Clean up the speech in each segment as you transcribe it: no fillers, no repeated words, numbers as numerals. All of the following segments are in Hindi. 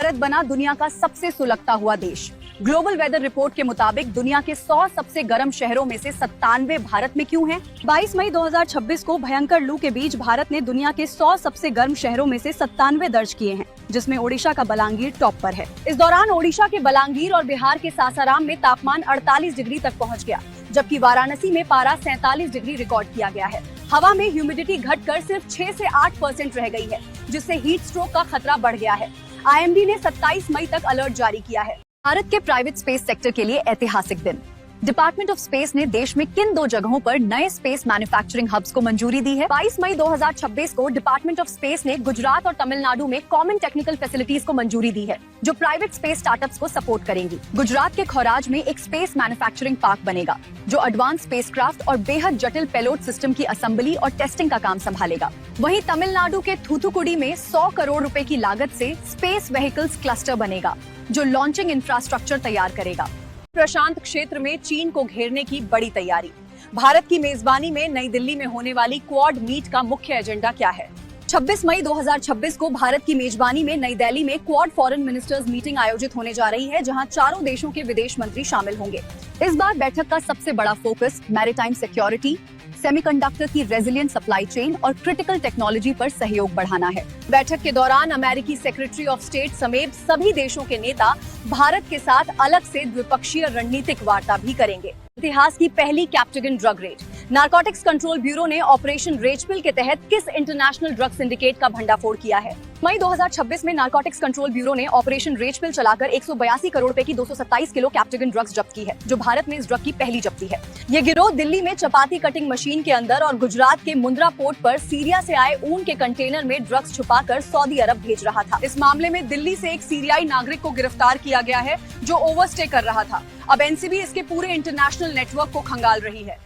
भारत बना दुनिया का सबसे सुलगता हुआ देश। ग्लोबल वेदर रिपोर्ट के मुताबिक दुनिया के 100 सबसे गर्म शहरों में से 97 भारत में क्यों हैं? 22 मई 2026 को भयंकर लू के बीच भारत ने दुनिया के 100 सबसे गर्म शहरों में से 97 दर्ज किए हैं, जिसमें ओडिशा का बलांगीर टॉप पर है। इस दौरान ओडिशा के बलांगीर और बिहार के सासाराम में तापमान 48 डिग्री तक पहुँच गया, जबकि वाराणसी में पारा 47 डिग्री रिकॉर्ड किया गया है। हवा में ह्यूमिडिटी घटकर सिर्फ 6 से 8% रह गई है, जिससे हीट स्ट्रोक का खतरा बढ़ गया है। IMD ने 27 मई तक अलर्ट जारी किया है। भारत के प्राइवेट स्पेस सेक्टर के लिए ऐतिहासिक दिन। डिपार्टमेंट ऑफ स्पेस ने देश में किन 2 जगहों पर नए स्पेस मैन्युफैक्चरिंग हब्स को मंजूरी दी है? 22 मई 2026 को डिपार्टमेंट ऑफ स्पेस ने गुजरात और तमिलनाडु में कॉमन टेक्निकल फैसिलिटीज को मंजूरी दी है, जो प्राइवेट स्पेस स्टार्टअप्स को सपोर्ट करेंगी। गुजरात के खौराज में एक स्पेस मैन्युफैक्चरिंग पार्क बनेगा, जो एडवांस स्पेसक्राफ्ट और बेहद जटिल पेलोड सिस्टम की असेंबली और टेस्टिंग का काम संभालेगा। वहीं तमिलनाडु के थूथुकुडी में 100 करोड़ रुपए की लागत से स्पेस व्हीकल्स क्लस्टर बनेगा, जो लॉन्चिंग इंफ्रास्ट्रक्चर तैयार करेगा। प्रशांत क्षेत्र में चीन को घेरने की बड़ी तैयारी। भारत की मेजबानी में नई दिल्ली में होने वाली क्वाड मीट का मुख्य एजेंडा क्या है? 26 मई 2026 को भारत की मेजबानी में नई दिल्ली में क्वाड फॉरेन मिनिस्टर्स मीटिंग आयोजित होने जा रही है, जहां चारों देशों के विदेश मंत्री शामिल होंगे। इस बार बैठक का सबसे बड़ा फोकस मैरीटाइम सिक्योरिटी, सेमीकंडक्टर की रेजिलिएंट सप्लाई चेन और क्रिटिकल टेक्नोलॉजी पर सहयोग बढ़ाना है। बैठक के दौरान अमेरिकी सेक्रेटरी ऑफ स्टेट समेत सभी देशों के नेता भारत के साथ अलग से द्विपक्षीय रणनीतिक वार्ता भी करेंगे। इतिहास की पहली Captagon drug raid. Narcotics control bureau ने ऑपरेशन रेचपिल के तहत किस इंटरनेशनल ड्रग सिंडिकेट का भंडाफोड़ किया है? मई 2026 में नारकोटिक्स कंट्रोल ब्यूरो ने ऑपरेशन रेचपिल चलाकर 182 करोड़ रुपए की 227 किलो कैप्टेगन ड्रग्स जब्त की है, जो भारत में इस ड्रग की पहली जब्ती है। ये गिरोह दिल्ली में चपाती कटिंग मशीन के अंदर और गुजरात के मुंद्रा पोर्ट पर सीरिया से आए ऊन के कंटेनर में ड्रग्स छुपाकर सऊदी अरब भेज रहा था। इस मामले में दिल्ली से एक सीरियाई नागरिक को गिरफ्तार किया गया है, जो ओवरस्टे कर रहा था। अब एनसीबी इसके पूरे इंटरनेशनल नेटवर्क को खंगाल रही है।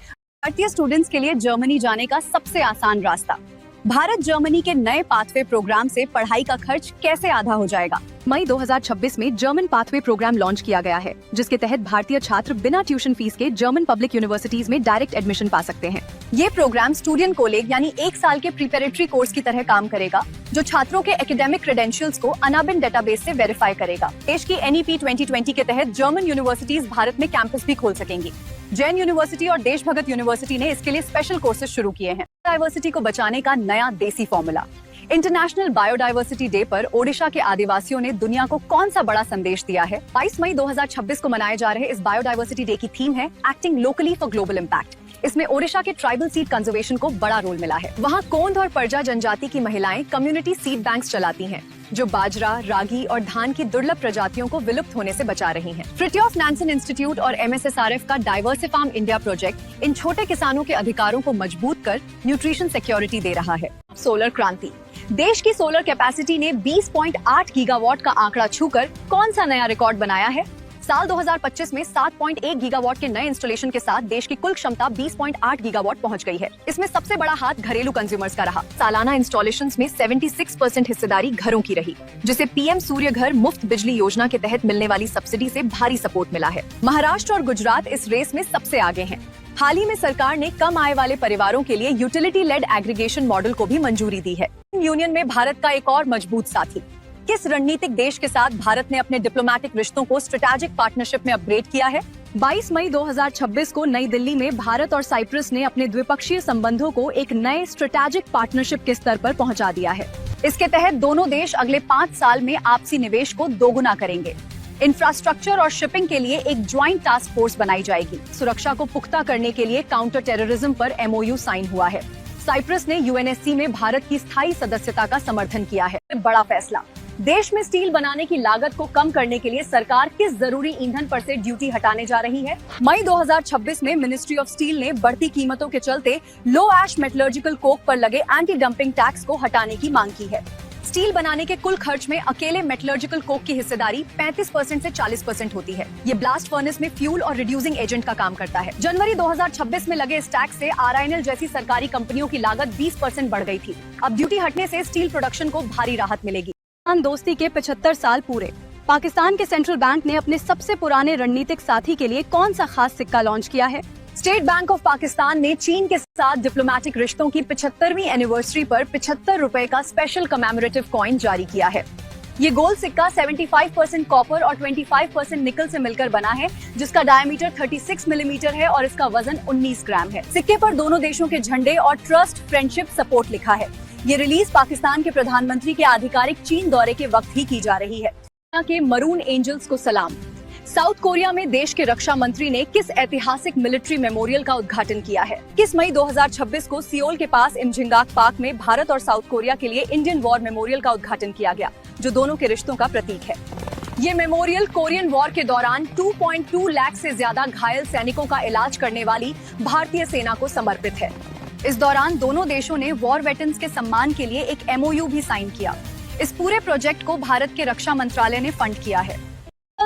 भारतीय स्टूडेंट्स के लिए जर्मनी जाने का सबसे आसान रास्ता। भारत जर्मनी के नए पाथवे प्रोग्राम से पढ़ाई का खर्च कैसे आधा हो जाएगा? मई 2026 में जर्मन पाथवे प्रोग्राम लॉन्च किया गया है, जिसके तहत भारतीय छात्र बिना ट्यूशन फीस के जर्मन पब्लिक यूनिवर्सिटीज में डायरेक्ट एडमिशन पा सकते हैं। ये प्रोग्राम स्टूडेंट कॉलेज यानी 1 साल के प्रिपरेटरी कोर्स की तरह काम करेगा, जो छात्रों के एकेडमिक क्रेडेंशियल्स को अनाबिन डेटाबेस से वेरीफाई करेगा। देश की NEP 2020 के तहत जर्मन यूनिवर्सिटीज भारत में कैंपस भी खोल सकेंगी। जैन यूनिवर्सिटी और देशभगत यूनिवर्सिटी ने इसके लिए स्पेशल कोर्सेज शुरू किए हैं। डाइवर्सिटी को बचाने का नया देसी फॉर्मूला। इंटरनेशनल बायोडाइवर्सिटी डे पर ओडिशा के आदिवासियों ने दुनिया को कौन सा बड़ा संदेश दिया है? 22 मई 2026 को मनाए जा रहे इस बायोडाइवर्सिटी डे की थीम है acting locally for global impact. इसमें ओडिशा के ट्राइबल सीड कंजर्वेशन को बड़ा रोल मिला है। वहाँ कोंड और परजा जनजाति की महिलाएं कम्युनिटी सीड बैंक्स चलाती हैं, जो बाजरा, रागी और धान की दुर्लभ प्रजातियों को विलुप्त होने से बचा रही हैं। फ्रिथ्योफ नैंसन इंस्टीट्यूट और MSSRF का डाइवर्सिफार्म इंडिया प्रोजेक्ट इन छोटे किसानों के अधिकारों को मजबूत कर न्यूट्रिशन सिक्योरिटी दे रहा है। सोलर क्रांति। देश की सोलर कैपेसिटी ने 20.8 गीगावाट का आंकड़ा छूकर कौन सा नया रिकॉर्ड बनाया है? साल 2025 में 7.1 गीगावाट के नए इंस्टॉलेशन के साथ देश की कुल क्षमता 20.8 गीगावाट पहुंच गई है। इसमें सबसे बड़ा हाथ घरेलू कंज्यूमर्स का रहा। सालाना इंस्टॉलेशंस में 76% हिस्सेदारी घरों की रही, जिसे PM सूर्य घर मुफ्त बिजली योजना के तहत मिलने वाली सब्सिडी से भारी सपोर्ट मिला है। महाराष्ट्र और गुजरात इस रेस में सबसे आगे हैं। हाल ही में सरकार ने कम आय वाले परिवारों के लिए यूटिलिटी लेड एग्रीगेशन मॉडल को भी मंजूरी दी है। यूनियन में भारत का एक और मजबूत साथी। किस रणनीतिक देश के साथ भारत ने अपने डिप्लोमेटिक रिश्तों को स्ट्रेटेजिक पार्टनरशिप में अपग्रेड किया है? 22 मई 2026 को नई दिल्ली में भारत और साइप्रस ने अपने द्विपक्षीय संबंधों को एक नए स्ट्रेटेजिक पार्टनरशिप के स्तर पर पहुंचा दिया है। इसके तहत दोनों देश अगले 5 साल में आपसी निवेश को दोगुना करेंगे। इंफ्रास्ट्रक्चर और शिपिंग के लिए एक ज्वाइंट टास्क फोर्स बनाई जाएगी। सुरक्षा को पुख्ता करने के लिए काउंटर टेररिज्म पर MOU साइन हुआ है। साइप्रस ने UNSC में भारत की स्थायी सदस्यता का समर्थन किया है। बड़ा फैसला। देश में स्टील बनाने की लागत को कम करने के लिए सरकार किस जरूरी ईंधन पर से ड्यूटी हटाने जा रही है? मई 2026 में मिनिस्ट्री ऑफ स्टील ने बढ़ती कीमतों के चलते लो एश मेटलर्जिकल कोक पर लगे एंटी डंपिंग टैक्स को हटाने की मांग की है। स्टील बनाने के कुल खर्च में अकेले मेटलर्जिकल कोक की हिस्सेदारी 35% से 40% होती है। ये ब्लास्ट फर्नेस में फ्यूल और रिड्यूसिंग एजेंट का काम करता है। जनवरी 2026 में लगे इस टैक्स से RINL जैसी सरकारी कंपनियों की लागत 20% बढ़ गई थी। अब ड्यूटी हटने से स्टील प्रोडक्शन को भारी राहत मिलेगी। दोस्ती के 75 साल पूरे। पाकिस्तान के सेंट्रल बैंक ने अपने सबसे पुराने रणनीतिक साथी के लिए कौन सा खास सिक्का लॉन्च किया है? स्टेट बैंक ऑफ पाकिस्तान ने चीन के साथ डिप्लोमेटिक रिश्तों की 75वीं एनिवर्सरी पर 75 रुपए का स्पेशल कमेमोरेटिव कॉइन जारी किया है। ये गोल सिक्का 75% कॉपर और 25% निकल से मिलकर बना है, जिसका डायमीटर 36 मिलीमीटर है और इसका वजन 19 ग्राम है। सिक्के पर दोनों देशों के झंडे और ट्रस्ट फ्रेंडशिप सपोर्ट लिखा है। ये रिलीज पाकिस्तान के प्रधानमंत्री के आधिकारिक चीन दौरे के वक्त ही की जा रही है। के मरून एंजल्स को सलाम। साउथ कोरिया में देश के रक्षा मंत्री ने किस ऐतिहासिक मिलिट्री मेमोरियल का उद्घाटन किया है? किस मई 2026 को सियोल के पास इमजिंगाक पार्क में भारत और साउथ कोरिया के लिए इंडियन वॉर मेमोरियल का उद्घाटन किया गया, जो दोनों के रिश्तों का प्रतीक है। ये मेमोरियल कोरियन वॉर के दौरान 2.2 लाख से ज्यादा घायल सैनिकों का इलाज करने वाली भारतीय सेना को समर्पित है। इस दौरान दोनों देशों ने वॉर वेटरन्स के सम्मान के लिए एक MOU भी साइन किया। इस पूरे प्रोजेक्ट को भारत के रक्षा मंत्रालय ने फंड किया है।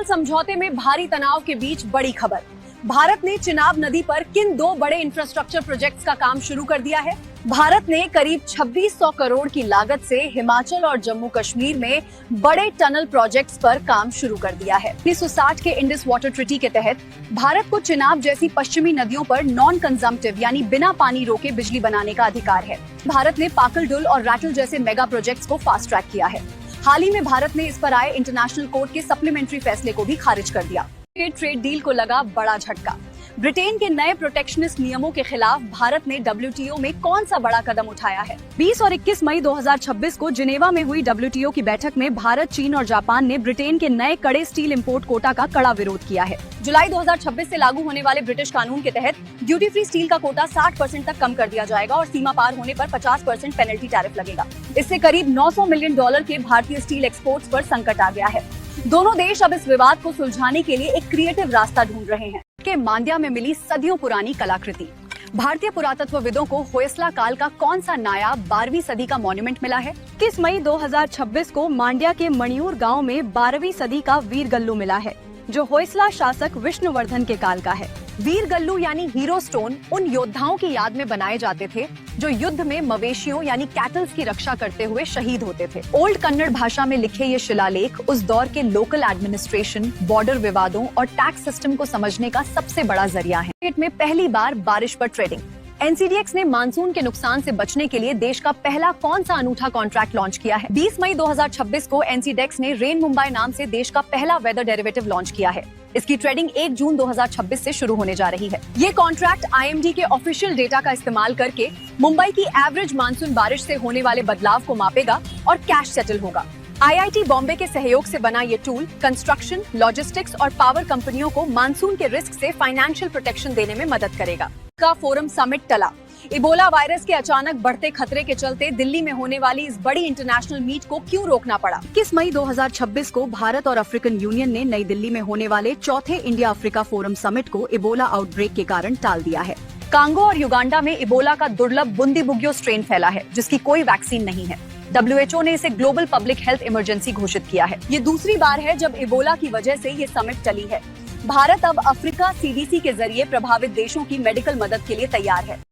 समझौते में भारी तनाव के बीच बड़ी खबर। भारत ने चिनाब नदी पर किन 2 बड़े इंफ्रास्ट्रक्चर प्रोजेक्ट्स का काम शुरू कर दिया है? भारत ने करीब 2600 करोड़ की लागत से हिमाचल और जम्मू कश्मीर में बड़े टनल प्रोजेक्ट्स पर काम शुरू कर दिया है। 1960 के इंडस वाटर ट्रीटी के तहत भारत को चिनाब जैसी पश्चिमी नदियों पर नॉन कंजम्पटिव यानी बिना पानी रोके बिजली बनाने का अधिकार है। भारत ने पाकल डुल और रैटल जैसे मेगा प्रोजेक्ट्स को फास्ट ट्रैक किया है। हाल ही में भारत ने इस पर आए इंटरनेशनल कोर्ट के सप्लीमेंट्री फैसले को भी खारिज कर दिया। ट्रेड डील को लगा बड़ा झटका। ब्रिटेन के नए प्रोटेक्शनिस्ट नियमों के खिलाफ भारत ने WTO में कौन सा बड़ा कदम उठाया है? 20 और 21 मई 2026 को जिनेवा में हुई WTO की बैठक में भारत, चीन और जापान ने ब्रिटेन के नए कड़े स्टील इंपोर्ट कोटा का कड़ा विरोध किया है। जुलाई 2026 से लागू होने वाले ब्रिटिश कानून के तहत ड्यूटी फ्री स्टील का कोटा 60% तक कम कर दिया जाएगा और सीमा पार होने पर 50% पेनल्टी टैरिफ लगेगा। इससे करीब $900 मिलियन के भारतीय स्टील एक्सपोर्ट्स पर संकट आ गया है। दोनों देश अब इस विवाद को सुलझाने के लिए एक क्रिएटिव रास्ता ढूंढ रहे हैं। के मांड्या में मिली सदियों पुरानी कलाकृति। भारतीय पुरातत्वविदों को होयसला काल का कौन सा नायाब 12वीं सदी का मॉन्यूमेंट मिला है? किस मई 2026 को मांड्या के मणियूर गांव में 12वीं सदी का वीरगल्लू मिला है, जो होयसला शासक विष्णुवर्धन के काल का है। वीरगल्लू यानी हीरो स्टोन उन योद्धाओं की याद में बनाए जाते थे जो युद्ध में मवेशियों यानी कैटल्स की रक्षा करते हुए शहीद होते थे। ओल्ड कन्नड़ भाषा में लिखे ये शिलालेख उस दौर के लोकल एडमिनिस्ट्रेशन, बॉर्डर विवादों और टैक्स सिस्टम को समझने का सबसे बड़ा जरिया है। में पहली बार बारिश पर ट्रेडिंग। NCDX ने मानसून के नुकसान से बचने के लिए देश का पहला कौन सा अनूठा कॉन्ट्रैक्ट लॉन्च किया है? 20 मई 2026 को NCDEX ने रेन मुंबई नाम से देश का पहला वेदर डेरिवेटिव लॉन्च किया है। इसकी ट्रेडिंग 1 जून 2026 से शुरू होने जा रही है। ये कॉन्ट्रैक्ट IMD के ऑफिशियल डेटा का इस्तेमाल करके मुंबई की एवरेज मानसून बारिश से होने वाले बदलाव को मापेगा और कैश सेटल होगा। IIT बॉम्बे के सहयोग से बना ये टूल कंस्ट्रक्शन, लॉजिस्टिक्स और पावर कंपनियों को मानसून के रिस्क से फाइनेंशियल प्रोटेक्शन देने में मदद करेगा। का फोरम समिट टला। इबोला वायरस के अचानक बढ़ते खतरे के चलते दिल्ली में होने वाली इस बड़ी इंटरनेशनल मीट को क्यों रोकना पड़ा? 21 मई 2026 को भारत और अफ्रीकन यूनियन ने नई दिल्ली में होने वाले चौथे इंडिया अफ्रीका फोरम समिट को इबोला आउटब्रेक के कारण टाल दिया है। कांगो और युगांडा में इबोला का दुर्लभ बुंदीबुग्यो स्ट्रेन फैला है, जिसकी कोई वैक्सीन नहीं है। WHO ने इसे ग्लोबल पब्लिक हेल्थ इमरजेंसी घोषित किया है। ये दूसरी बार है जब इबोला की वजह से ये समिट टली है। भारत अब अफ्रीका CDC के जरिए प्रभावित देशों की मेडिकल मदद के लिए तैयार है।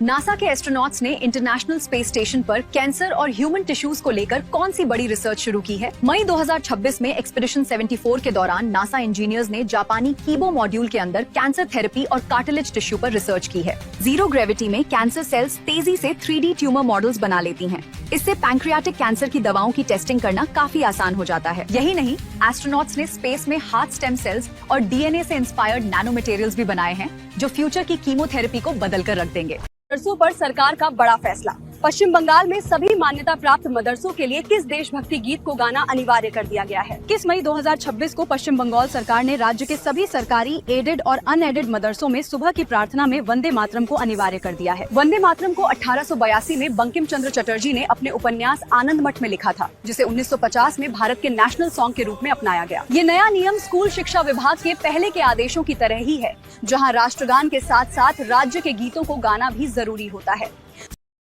नासा के एस्ट्रोनॉट्स ने इंटरनेशनल स्पेस स्टेशन पर कैंसर और ह्यूमन टिश्यूज को लेकर कौन सी बड़ी रिसर्च शुरू की है? मई 2026 में एक्सपीडिशन 74 के दौरान नासा इंजीनियर्स ने जापानी कीबो मॉड्यूल के अंदर कैंसर थेरेपी और कार्टिलेज टिश्यू पर रिसर्च की है। जीरो ग्रेविटी में कैंसर सेल्स तेजी से 3D ट्यूमर मॉडल्स बना लेती हैं। इससे पैंक्रियाटिक कैंसर की दवाओं की टेस्टिंग करना काफी आसान हो जाता है। यही नहीं, एस्ट्रोनॉट्स ने स्पेस में हार्ट स्टेम सेल्स और DNA से इंस्पायर्ड नैनो मटेरियल्स भी बनाए हैं, जो फ्यूचर की कीमोथेरेपी को बदल कर रख देंगे। मदरसों पर सरकार का बड़ा फैसला। पश्चिम बंगाल में सभी मान्यता प्राप्त मदरसों के लिए किस देशभक्ति गीत को गाना अनिवार्य कर दिया गया है? 21 मई 2026 को पश्चिम बंगाल सरकार ने राज्य के सभी सरकारी, एडेड और अनएडेड मदरसों में सुबह की प्रार्थना में वंदे मातरम को अनिवार्य कर दिया है। वंदे मातरम को 1882 में बंकिम चंद्र चटर्जी ने अपने उपन्यास आनंद मठ में लिखा था, जिसे 1950 में भारत के नेशनल सॉन्ग के रूप में अपनाया गया। ये नया नियम स्कूल शिक्षा विभाग के पहले के आदेशों की तरह ही है, जहाँ राष्ट्रगान के साथ साथ राज्य के गीतों को गाना भी जरूरी होता है।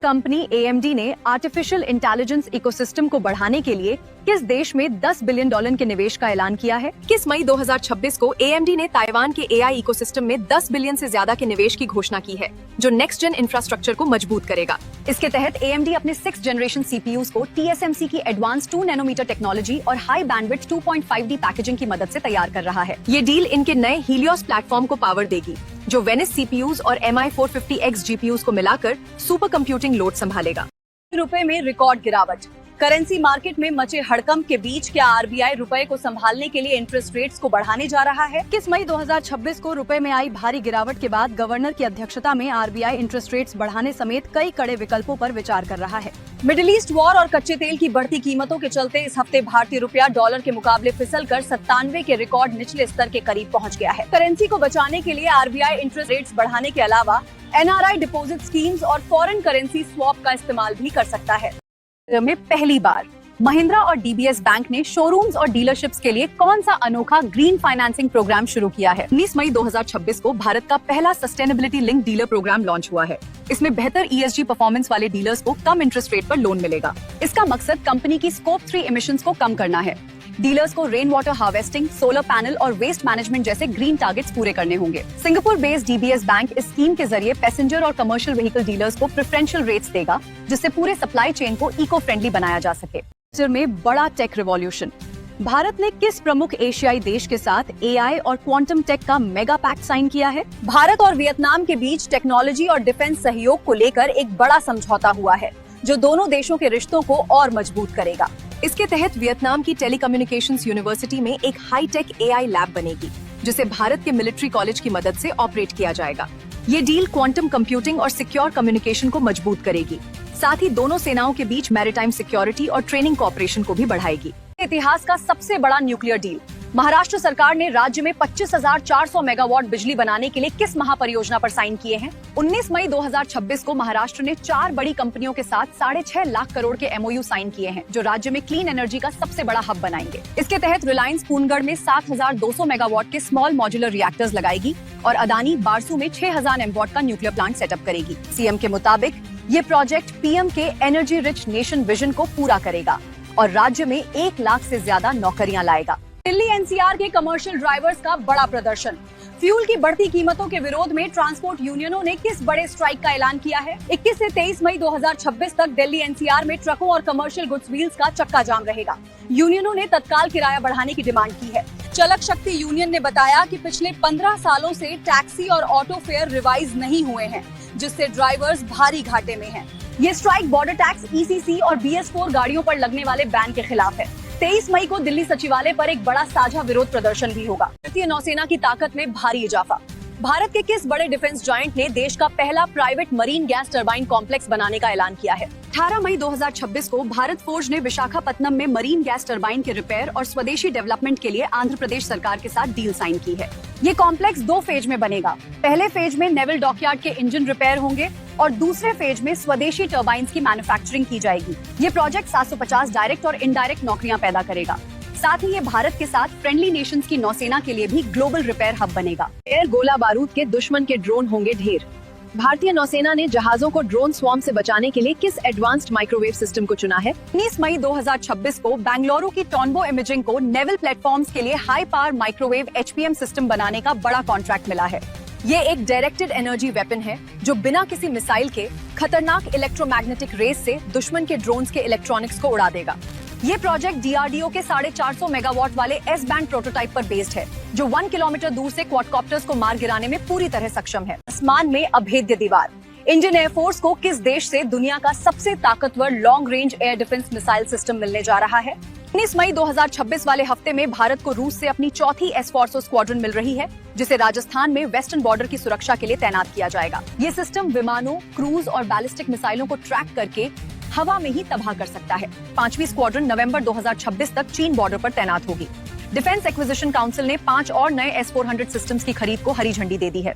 कंपनी AMD ने आर्टिफिशियल इंटेलिजेंस इकोसिस्टम को बढ़ाने के लिए किस देश में $10 बिलियन के निवेश का ऐलान किया है? 21 मई 2026 को AMD ने ताइवान के AI इकोसिस्टम में 10 बिलियन से ज्यादा के निवेश की घोषणा की है, जो नेक्स्ट जेन इंफ्रास्ट्रक्चर को मजबूत करेगा। इसके तहत AMD अपने 6th जनरेशन CPUs को TSMC की एडवांस 2 नैनोमीटर टेक्नोलॉजी और हाई बैंडविड्थ 2.5D पैकेजिंग की मदद से तैयार कर रहा है। ये डील इनके नए हीलियोस प्लेटफॉर्म को पावर देगी, जो वेनिस CPUs और MI450X GPUs को मिलाकर सुपर कंप्यूटिंग लोड संभालेगा। रुपए में रिकॉर्ड गिरावट। करेंसी मार्केट में मचे हड़कंप के बीच क्या आरबीआई रुपए को संभालने के लिए इंटरेस्ट रेट्स को बढ़ाने जा रहा है? 21 मई 2026 को रुपए में आई भारी गिरावट के बाद गवर्नर की अध्यक्षता में आरबीआई इंटरेस्ट रेट्स बढ़ाने समेत कई कड़े विकल्पों पर विचार कर रहा है। मिडिल ईस्ट वॉर और कच्चे तेल की बढ़ती कीमतों के चलते इस हफ्ते भारतीय रुपया डॉलर के मुकाबले फिसलकर 97 के रिकॉर्ड निचले स्तर के करीब पहुंच गया है। करेंसी को बचाने के लिए आरबीआई इंटरेस्ट रेट्स बढ़ाने के अलावा एनआरआई डिपॉजिट स्कीम्स और फॉरेन करेंसी स्वैप का इस्तेमाल भी कर सकता है। में पहली बार महिंद्रा और डीबीएस बैंक ने शोरूम्स और डीलरशिप्स के लिए कौन सा अनोखा ग्रीन फाइनेंसिंग प्रोग्राम शुरू किया है? 19 मई 2026 को भारत का पहला sustainability link dealer programme launch हुआ है। इसमें बेहतर ईएसजी परफॉर्मेंस वाले डीलर्स को कम इंटरेस्ट रेट पर लोन मिलेगा। इसका मकसद कंपनी की स्कोप 3 इमिशंस को कम करना है। डीलर्स को rain water harvesting, solar panel और वेस्ट मैनेजमेंट जैसे ग्रीन टारगेट्स पूरे करने होंगे। सिंगापुर बेस्ड डीबीएस बैंक इस स्कीम के जरिए पैसेंजर और कमर्शियल व्हीकल डीलर्स को प्रेफरेंशियल रेट्स देगा, जिससे पूरे सप्लाई चेन को इको फ्रेंडली बनाया जा सके। में बड़ा टेक रिवॉल्यूशन। भारत ने किस प्रमुख एशियाई देश के साथ एआई और क्वांटम टेक का मेगा पैक्ट साइन किया है? भारत और वियतनाम के बीच टेक्नोलॉजी और डिफेंस सहयोग को लेकर एक बड़ा समझौता हुआ है, जो दोनों देशों के रिश्तों को और मजबूत करेगा। इसके तहत वियतनाम की टेलीकम्युनिकेशंस यूनिवर्सिटी में एक हाईटेक एआई लैब बनेगी, जिसे भारत के मिलिट्री कॉलेज की मदद से ऑपरेट किया जाएगा। ये डील क्वांटम कंप्यूटिंग और सिक्योर कम्युनिकेशन को मजबूत करेगी, साथ ही दोनों सेनाओं के बीच मैरीटाइम सिक्योरिटी और ट्रेनिंग कोऑपरेशन को भी बढ़ाएगी। इतिहास का सबसे बड़ा न्यूक्लियर डील। महाराष्ट्र सरकार ने राज्य में 25,400 मेगावाट बिजली बनाने के लिए किस महापरियोजना पर साइन किए हैं? 19 मई 2026 को महाराष्ट्र ने 4 बड़ी कंपनियों के साथ 6.5 लाख करोड़ के एमओयू साइन किए हैं, जो राज्य में क्लीन एनर्जी का सबसे बड़ा हब बनाएंगे। इसके तहत रिलायंस पूनगढ़ में 7,200 मेगावाट के स्मॉल मॉड्यूलर रिएक्टर्स लगाएगी और अदानी बारसू में 6,000 एमवाट का न्यूक्लियर प्लांट सेटअप करेगी। सीएम के मुताबिक ये प्रोजेक्ट पीएम के एनर्जी रिच नेशन विजन को पूरा करेगा और राज्य में 1 लाख से ज्यादा नौकरियां लाएगा। दिल्ली एनसीआर के कमर्शियल ड्राइवर्स का बड़ा प्रदर्शन। फ्यूल की बढ़ती कीमतों के विरोध में ट्रांसपोर्ट यूनियनों ने किस बड़े स्ट्राइक का ऐलान किया है? 21 से 23 मई 2026 तक दिल्ली एनसीआर में ट्रकों और कमर्शियल गुड्स व्हील्स का चक्का जाम रहेगा। यूनियनों ने तत्काल किराया बढ़ाने की डिमांड की है। चलक शक्ति यूनियन ने बताया कि पिछले 15 सालों से टैक्सी और ऑटो फेयर रिवाइज नहीं हुए हैं, जिससे ड्राइवर्स भारी घाटे में हैं। ये स्ट्राइक बॉर्डर टैक्स, ईसीसी और BS4 गाड़ियों पर लगने वाले बैन के खिलाफ है। 23 मई को दिल्ली सचिवालय पर एक बड़ा साझा विरोध प्रदर्शन भी होगा। भारतीय नौसेना की ताकत में भारी इजाफा। भारत के किस बड़े डिफेंस जायंट ने देश का पहला private marine gas turbine complex बनाने का ऐलान किया है? 18 मई 2026 को भारत फोर्ज ने विशाखापत्तनम में मरीन गैस टरबाइन के रिपेयर और स्वदेशी डेवलपमेंट के लिए आंध्र प्रदेश सरकार के साथ डील साइन की है। ये कॉम्प्लेक्स 2 फेज में बनेगा। पहले फेज में नेवल डॉकयार्ड के इंजन रिपेयर होंगे और दूसरे फेज में स्वदेशी टरबाइन्स की मैन्युफैक्चरिंग की जाएगी। ये प्रोजेक्ट 750 डायरेक्ट और इनडायरेक्ट नौकरियां पैदा करेगा। साथ ही ये भारत के साथ फ्रेंडली नेशंस की नौसेना के लिए भी ग्लोबल रिपेयर हब बनेगा। एयर गोला बारूद के दुश्मन के ड्रोन होंगे ढेर। भारतीय नौसेना ने जहाजों को ड्रोन स्वॉर्म से बचाने के लिए किस एडवांस्ड माइक्रोवेव सिस्टम को चुना है? 19 मई 2026 को बेंगलुरु की टॉनबो इमेजिंग को नेवल प्लेटफॉर्म्स के लिए high power microwave HPM system बनाने का बड़ा कॉन्ट्रैक्ट मिला है। ये एक डायरेक्टेड एनर्जी वेपन है, जो बिना किसी मिसाइल के खतरनाक इलेक्ट्रोमैग्नेटिक रेस से दुश्मन के ड्रोन्स के इलेक्ट्रॉनिक्स को उड़ा देगा। ये प्रोजेक्ट DRDO के 450 मेगावाट वाले S बैंड प्रोटोटाइप पर बेस्ड है, जो 1 किलोमीटर दूर से क्वाडकॉप्टर्स को मार गिराने में पूरी तरह सक्षम है। आसमान में अभेद्य दीवार। इंडियन एयरफोर्स को किस देश से दुनिया का सबसे ताकतवर long range air defence missile system मिलने जा रहा है? 19 मई 2026 वाले हफ्ते में भारत को रूस से अपनी चौथी S-400 स्क्वाड्रन मिल रही है, जिसे राजस्थान में वेस्टर्न बॉर्डर की सुरक्षा के लिए तैनात किया जाएगा। ये सिस्टम विमानों, क्रूज और बैलिस्टिक मिसाइलों को ट्रैक करके हवा में ही तबाह कर सकता है। 5वीं स्क्वाड्रन नवंबर 2026 तक चीन बॉर्डर पर तैनात होगी। डिफेंस एक्विजिशन काउंसिल ने 5 और नए S-400 सिस्टम्स की खरीद को हरी झंडी दे दी है।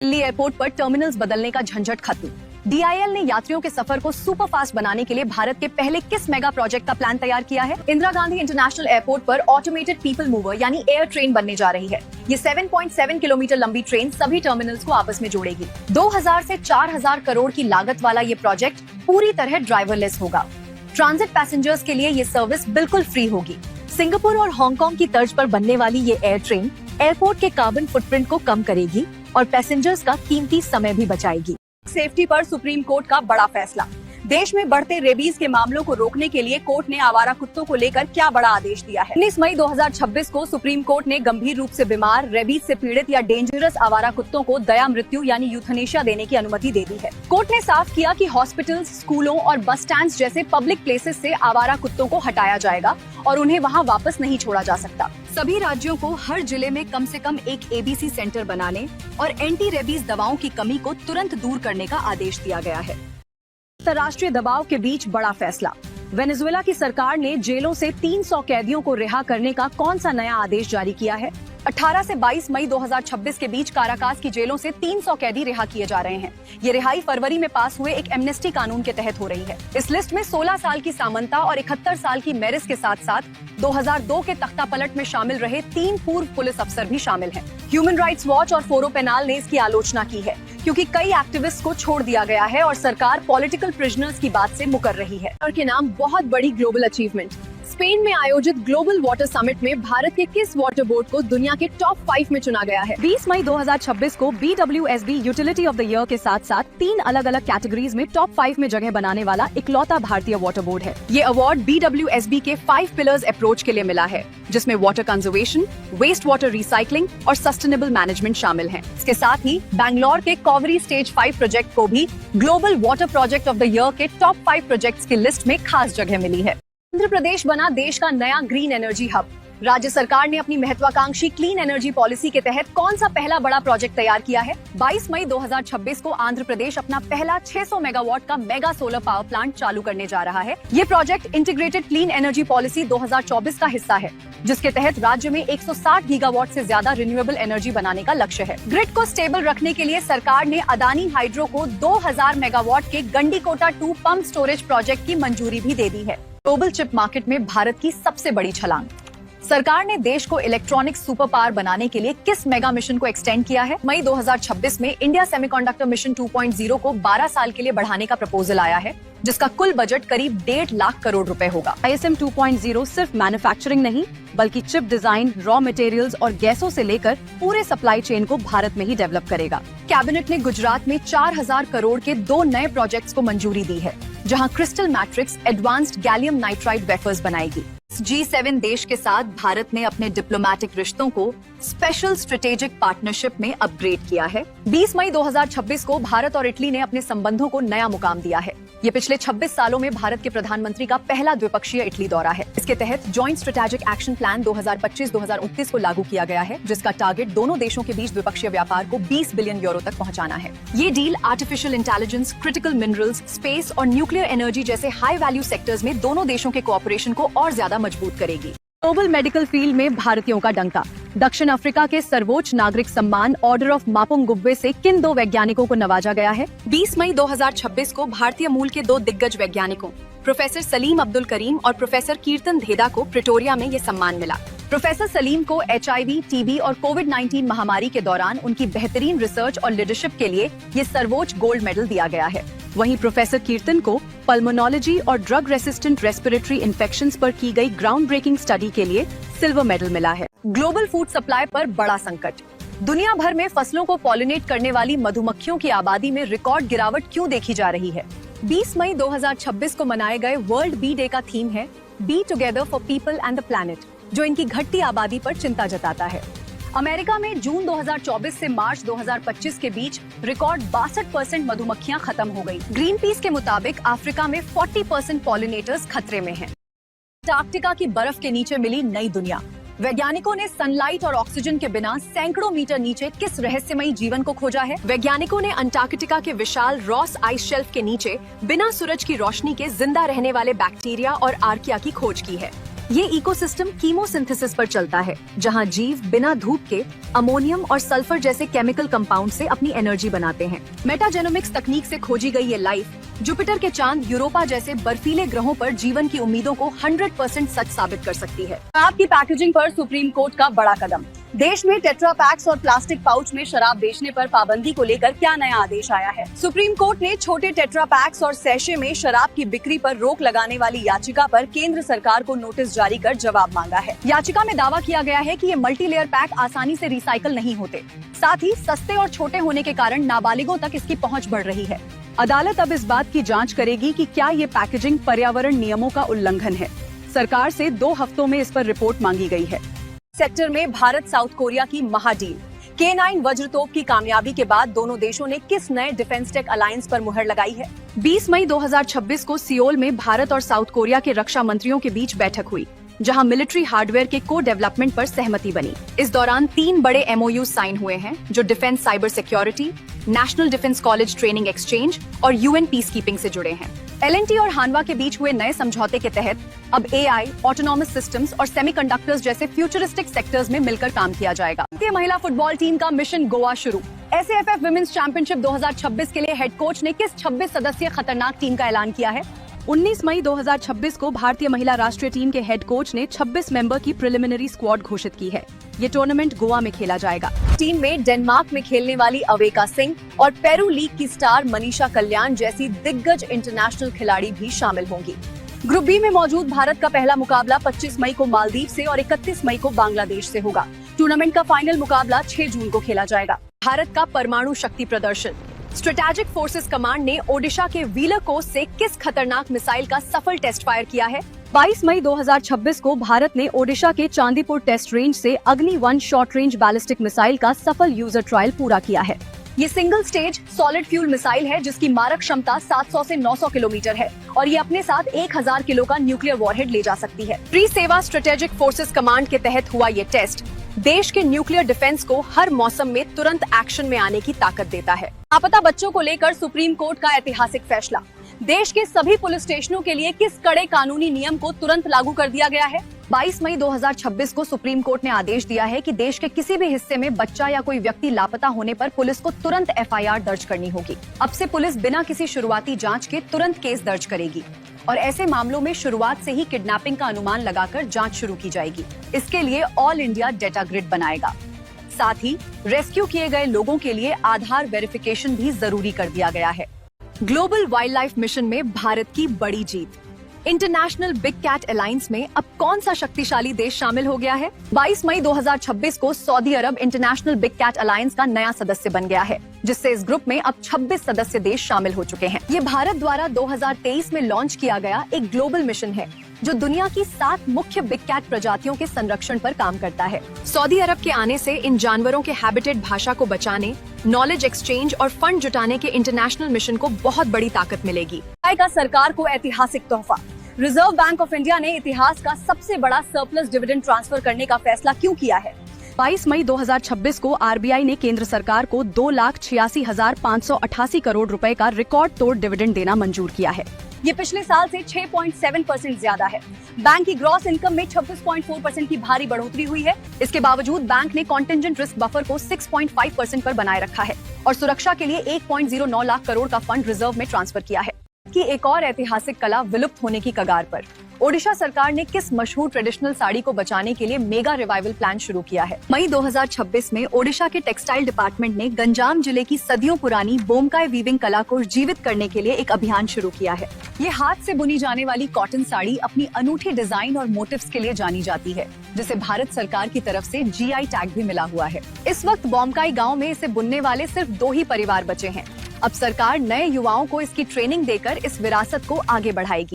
दिल्ली एयरपोर्ट पर टर्मिनल्स बदलने का झंझट खत्म। DIL ने यात्रियों के सफर को सुपर फास्ट बनाने के लिए भारत के पहले किस मेगा प्रोजेक्ट का प्लान तैयार किया है? इंदिरा गांधी इंटरनेशनल एयरपोर्ट पर ऑटोमेटेड पीपल मूवर यानी एयर ट्रेन बनने जा रही है। ये 7.7 किलोमीटर लंबी ट्रेन सभी टर्मिनल्स को आपस में जोड़ेगी। 2000 से 4000 करोड़ की लागत वाला ये प्रोजेक्ट पूरी तरह ड्राइवरलेस होगा। ट्रांजिट पैसेंजर्स के लिए ये सर्विस बिल्कुल फ्री होगी। सिंगापुर और हांगकांग की तर्ज पर बनने वाली ये एयर ट्रेन एयरपोर्ट के कार्बन फुटप्रिंट को कम करेगी और पैसेंजर्स का कीमती समय भी बचाएगी। सेफ्टी पर सुप्रीम कोर्ट का बड़ा फैसला। देश में बढ़ते रेबीज के मामलों को रोकने के लिए कोर्ट ने आवारा कुत्तों को लेकर क्या बड़ा आदेश दिया है। 19 मई 2026 को सुप्रीम कोर्ट ने गंभीर रूप से बीमार, रेबीज से पीड़ित या डेंजरस आवारा कुत्तों को दया मृत्यु यानी यूथनेशिया देने की अनुमति दे दी है। कोर्ट ने साफ किया कि हॉस्पिटल्स, स्कूलों और बस स्टैंड जैसे पब्लिक प्लेसेस से आवारा कुत्तों को हटाया जाएगा और उन्हें वहाँ वापस नहीं छोड़ा जा सकता। सभी राज्यों को हर जिले में कम से कम एक एबीसी सेंटर बनाने और एंटी रेबीज दवाओं की कमी को तुरंत दूर करने का आदेश दिया गया है। अंतर्राष्ट्रीय दबाव के बीच बड़ा फैसला। वेनेजुएला की सरकार ने जेलों से 300 कैदियों को रिहा करने का कौन सा नया आदेश जारी किया है। 18 से 22 मई 2026 के बीच काराकास की जेलों से 300 कैदी रिहा किए जा रहे हैं। ये रिहाई फरवरी में पास हुए एक एमनेस्टी कानून के तहत हो रही है। इस लिस्ट में 16 साल की सामंता और 71 साल की मेरिस के साथ साथ 2002 के तख्तापलट में शामिल रहे 3 पूर्व पुलिस अफसर भी शामिल हैं। ह्यूमन राइट्स वॉच और फोरो पेनाल ने इसकी आलोचना की है क्योंकि कई एक्टिविस्ट को छोड़ दिया गया है और सरकार पॉलिटिकल प्रिजनर्स की बात से मुकर रही है। और के नाम बहुत बड़ी ग्लोबल अचीवमेंट। स्पेन में आयोजित ग्लोबल वाटर समिट में भारत के किस वाटर बोर्ड को दुनिया के टॉप 5 में चुना गया है। 20 मई 2026 को BWSB utility of the year के साथ साथ 3 अलग अलग कैटेगरीज में टॉप 5 में जगह बनाने वाला इकलौता भारतीय वाटर बोर्ड है। ये अवार्ड BWSB के 5 पिलर्स अप्रोच के लिए मिला है, जिसमें water conservation, waste water recycling और सस्टेनेबल मैनेजमेंट शामिल है। इसके साथ ही बैंगलोर के कॉवरी स्टेज 5 प्रोजेक्ट को भी global water project of the year के टॉप 5 प्रोजेक्ट्स की लिस्ट में खास जगह मिली है। आंध्र प्रदेश बना देश का नया ग्रीन एनर्जी हब। राज्य सरकार ने अपनी महत्वाकांक्षी क्लीन एनर्जी पॉलिसी के तहत कौन सा पहला बड़ा प्रोजेक्ट तैयार किया है। 22 मई 2026 को आंध्र प्रदेश अपना पहला 600 मेगावाट का मेगा सोलर पावर प्लांट चालू करने जा रहा है। ये project integrated clean energy policy 2024 का हिस्सा है, जिसके तहत राज्य में 160 गीगावाट से ज्यादा रिन्यूएबल एनर्जी बनाने का लक्ष्य है। ग्रिड को स्टेबल रखने के लिए सरकार ने अदानी हाइड्रो को 2000 मेगावाट के गंडीकोटा 2 पंप स्टोरेज प्रोजेक्ट की मंजूरी भी दे दी है। ग्लोबल चिप मार्केट में भारत की सबसे बड़ी छलांग। सरकार ने देश को इलेक्ट्रॉनिक सुपर पावर बनाने के लिए किस मेगा मिशन को एक्सटेंड किया है। मई 2026 में इंडिया सेमीकंडक्टर मिशन 2.0 को 12 साल के लिए बढ़ाने का प्रपोजल आया है, जिसका कुल बजट करीब 1.5 लाख करोड़ रुपए होगा। ISM 2.0 सिर्फ मैन्युफैक्चरिंग नहीं, बल्कि चिप डिजाइन, रॉ मटेरियल्स और गैसों से लेकर पूरे सप्लाई चेन को भारत में ही डेवलप करेगा। कैबिनेट ने गुजरात में 4000 करोड़ के 2 नए प्रोजेक्ट्स को मंजूरी दी है, जहां crystal matrix advanced gallium nitride wafers बनाएगी। G7 देश के साथ भारत ने अपने डिप्लोमेटिक रिश्तों को स्पेशल स्ट्रेटेजिक पार्टनरशिप में अपग्रेड किया है। 20 मई 2026 को भारत और इटली ने अपने संबंधों को नया मुकाम दिया है। ये पिछले 26 सालों में भारत के प्रधानमंत्री का पहला द्विपक्षीय इटली दौरा है। इसके तहत जॉइंट स्ट्रेटेजिक एक्शन प्लान 2025-2029 को लागू किया गया है, जिसका टारगेट दोनों देशों के बीच द्विपक्षीय व्यापार को 20 बिलियन यूरो तक पहुंचाना है। ये deal artificial intelligence, critical minerals, space और न्यूक्लियर एनर्जी जैसे हाई वैल्यू सेक्टर्स में दोनों देशों के कोऑपरेशन को और ज्यादा मजबूत करेगी। ग्लोबल मेडिकल फील्ड में भारतीयों का डंका। दक्षिण अफ्रीका के सर्वोच्च नागरिक सम्मान ऑर्डर ऑफ मापुंगुब्वे से किन 2 वैज्ञानिकों को नवाजा गया है। 20 मई 2026 को भारतीय मूल के 2 दिग्गज वैज्ञानिकों प्रोफेसर सलीम अब्दुल करीम और प्रोफेसर कीर्तन धेदा को प्रिटोरिया में ये सम्मान मिला। प्रोफेसर सलीम को HIV, TB और कोविड-19 महामारी के दौरान उनकी बेहतरीन रिसर्च और लीडरशिप के लिए ये सर्वोच्च गोल्ड मेडल दिया गया है। वहीं प्रोफेसर कीर्तन को पल्मोनोलॉजी और ड्रग रेसिस्टेंट रेस्पिरेटरी इन्फेक्शंस पर की गई ग्राउंड ब्रेकिंग स्टडी के लिए सिल्वर मेडल मिला है। ग्लोबल फूड सप्लाई पर बड़ा संकट। दुनिया भर में फसलों को पॉलिनेट करने वाली मधुमक्खियों की आबादी में रिकॉर्ड गिरावट क्यों देखी जा रही है। 20 मई 2026 को मनाए गए वर्ल्ड बी डे का थीम है be together for people and the planet, जो इनकी घटती आबादी पर चिंता जताता है। अमेरिका में जून 2024 से मार्च 2025 के बीच रिकॉर्ड 62% मधुमक्खियां खत्म हो गई। ग्रीन पीस के मुताबिक अफ्रीका में 40% पॉलिनेटर्स खतरे में हैं। अंटार्कटिका की बर्फ के नीचे मिली नई दुनिया। वैज्ञानिकों ने सनलाइट और ऑक्सीजन के बिना सैकड़ों मीटर नीचे किस रहस्यमयी जीवन को खोजा है। वैज्ञानिकों ने अंटार्कटिका के विशाल रॉस आइस शेल्फ के नीचे बिना सूरज की रोशनी के जिंदा रहने वाले बैक्टीरिया और आर्किया की खोज की है। ये इकोसिस्टम कीमोसिंथेसिस पर चलता है, जहां जीव बिना धूप के अमोनियम और सल्फर जैसे केमिकल कंपाउंड से अपनी एनर्जी बनाते हैं। मेटाजेनोमिक्स तकनीक से खोजी गई ये लाइफ जुपिटर के चांद, यूरोपा जैसे बर्फीले ग्रहों पर जीवन की उम्मीदों को 100% सच साबित कर सकती है। शराब की पैकेजिंग पर सुप्रीम कोर्ट का बड़ा कदम। देश में टेट्रा पैक्स और प्लास्टिक पाउच में शराब बेचने पर पाबंदी को लेकर क्या नया आदेश आया है। सुप्रीम कोर्ट ने छोटे टेट्रा पैक्स और सैशे में शराब की बिक्री पर रोक लगाने वाली याचिका पर केंद्र सरकार को नोटिस जारी कर जवाब मांगा है। याचिका में दावा किया गया है कि ये मल्टीलेयर पैक आसानी से रिसाइकल नहीं होते, साथ ही सस्ते और छोटे होने के कारण नाबालिगों तक इसकी पहुंच बढ़ रही है। अदालत अब इस बात की जांच करेगी कि क्या ये पैकेजिंग पर्यावरण नियमों का उल्लंघन है। सरकार से 2 हफ्तों में इस पर रिपोर्ट मांगी गई है। सेक्टर में भारत साउथ कोरिया की महाडील। K9 वज्रतोप की कामयाबी के बाद दोनों देशों ने किस नए डिफेंस टेक अलायंस पर मुहर लगाई है? 20 मई 2026 को सियोल में भारत और साउथ कोरिया के रक्षा मंत्रियों के बीच बैठक हुई, जहां मिलिट्री हार्डवेयर के को डेवलपमेंट पर सहमति बनी। इस दौरान 3 बड़े MOU साइन हुए हैं, जो defence cyber security, national defence college training exchange और UN पीस कीपिंग से जुड़े हैं। L&T और हानवा के बीच हुए नए समझौते के तहत अब AI, ऑटोनॉमस सिस्टम्स और सेमीकंडक्टर्स जैसे फ्यूचरिस्टिक सेक्टर्स में मिलकर काम किया जाएगा। भारतीय महिला फुटबॉल टीम का मिशन गोवा शुरू। SAFF विमेंस चैंपियनशिप 2026 के लिए हेड कोच ने किस 26 सदस्यीय खतरनाक टीम का ऐलान किया है? 19 मई 2026 को भारतीय महिला राष्ट्रीय टीम के हेड कोच ने 26 मेंबर की प्रिलिमिनरी स्क्वाड घोषित की है। ये टूर्नामेंट गोवा में खेला जाएगा। टीम में डेनमार्क में खेलने वाली अवेका सिंह और पेरू लीग की स्टार मनीषा कल्याण जैसी दिग्गज इंटरनेशनल खिलाड़ी भी शामिल होंगी। ग्रुप बी में मौजूद भारत का पहला मुकाबला 25 मई को मालदीव से और 31 मई को बांग्लादेश से होगा। टूर्नामेंट का फाइनल मुकाबला 6 जून को खेला जाएगा। भारत का परमाणु शक्ति प्रदर्शन। स्ट्रेटेजिक फोर्सेस कमांड ने ओडिशा के व्हीलर कोस्ट से किस खतरनाक मिसाइल का सफल टेस्ट फायर किया है? 22 मई 2026 को भारत ने ओडिशा के चांदीपुर टेस्ट रेंज से अग्नि 1 शॉर्ट रेंज बैलिस्टिक मिसाइल का सफल यूजर ट्रायल पूरा किया है। ये single stage solid fuel missile है, जिसकी मारक क्षमता 700 से 900 किलोमीटर है और ये अपने साथ 1000 किलो का न्यूक्लियर वॉरहेड ले जा सकती है। प्री सेवा स्ट्रेटेजिक फोर्सेस कमांड के तहत हुआ ये टेस्ट देश के न्यूक्लियर डिफेंस को हर मौसम में तुरंत एक्शन में आने की ताकत देता है। लापता बच्चों को लेकर सुप्रीम कोर्ट का ऐतिहासिक फैसला। देश के सभी पुलिस स्टेशनों के लिए किस कड़े कानूनी नियम को तुरंत लागू कर दिया गया है? 22 मई 2026 को सुप्रीम कोर्ट ने आदेश दिया है कि देश के किसी भी हिस्से में बच्चा या कोई व्यक्ति लापता होने पर पुलिस को तुरंत FIR दर्ज करनी होगी। अब से पुलिस बिना किसी शुरुआती जांच के तुरंत केस दर्ज करेगी और ऐसे मामलों में शुरुआत से ही किडनैपिंग का अनुमान लगाकर जांच शुरू की जाएगी। इसके लिए ऑल इंडिया डेटा ग्रिड बनाएगा। साथ ही रेस्क्यू किए गए लोगों के लिए आधार वेरिफिकेशन भी जरूरी कर दिया गया है। ग्लोबल वाइल्ड लाइफ मिशन में भारत की बड़ी जीत। इंटरनेशनल बिग कैट अलायंस में अब कौन सा शक्तिशाली देश शामिल हो गया है? 22 मई 2026 को सऊदी अरब इंटरनेशनल बिग कैट अलायंस का नया सदस्य बन गया है, जिससे इस ग्रुप में अब 26 सदस्य देश शामिल हो चुके हैं। ये भारत द्वारा 2023 में लॉन्च किया गया एक ग्लोबल मिशन है, जो दुनिया की 7 मुख्य बिग कैट प्रजातियों के संरक्षण पर काम करता है। सऊदी अरब के आने से इन जानवरों के हैबिटेट भाषा को बचाने, नॉलेज एक्सचेंज और फंड जुटाने के इंटरनेशनल मिशन को बहुत बड़ी ताकत मिलेगी। आएगा सरकार को ऐतिहासिक तोहफा। रिजर्व बैंक ऑफ इंडिया ने इतिहास का सबसे बड़ा सरप्लस डिविडेंड ट्रांसफर करने का फैसला क्यों किया है? 22 मई 2026 को RBI ने केंद्र सरकार को 2,86,588 करोड़ रुपए का रिकॉर्ड तोड़ डिविडेंड देना मंजूर किया है। ये पिछले साल से 6.7% ज्यादा है। बैंक की ग्रॉस इनकम में 26.4% की भारी बढ़ोतरी हुई है। इसके बावजूद बैंक ने कॉन्टिंजेंट रिस्क बफर को 6.5% पर बनाए रखा है और सुरक्षा के लिए 1.09 लाख करोड़ का फंड रिजर्व में ट्रांसफर किया है। की एक और ऐतिहासिक कला विलुप्त होने की कगार पर। ओडिशा सरकार ने किस मशहूर ट्रेडिशनल साड़ी को बचाने के लिए मेगा रिवाइवल प्लान शुरू किया है? मई 2026 में ओडिशा के टेक्सटाइल डिपार्टमेंट ने गंजाम जिले की सदियों पुरानी बोमकाई वीविंग कला को जीवित करने के लिए एक अभियान शुरू किया है। ये हाथ से बुनी जाने वाली कॉटन साड़ी अपनी अनूठी डिजाइन और मोटिव्स के लिए जानी जाती है, जिसे भारत सरकार की तरफ से GI टैग भी मिला हुआ है। इस वक्त बोमकाई गाँव में इसे बुनने वाले सिर्फ 2 ही परिवार बचे हैं। अब सरकार नए युवाओं को इसकी ट्रेनिंग देकर इस विरासत को आगे बढ़ाएगी।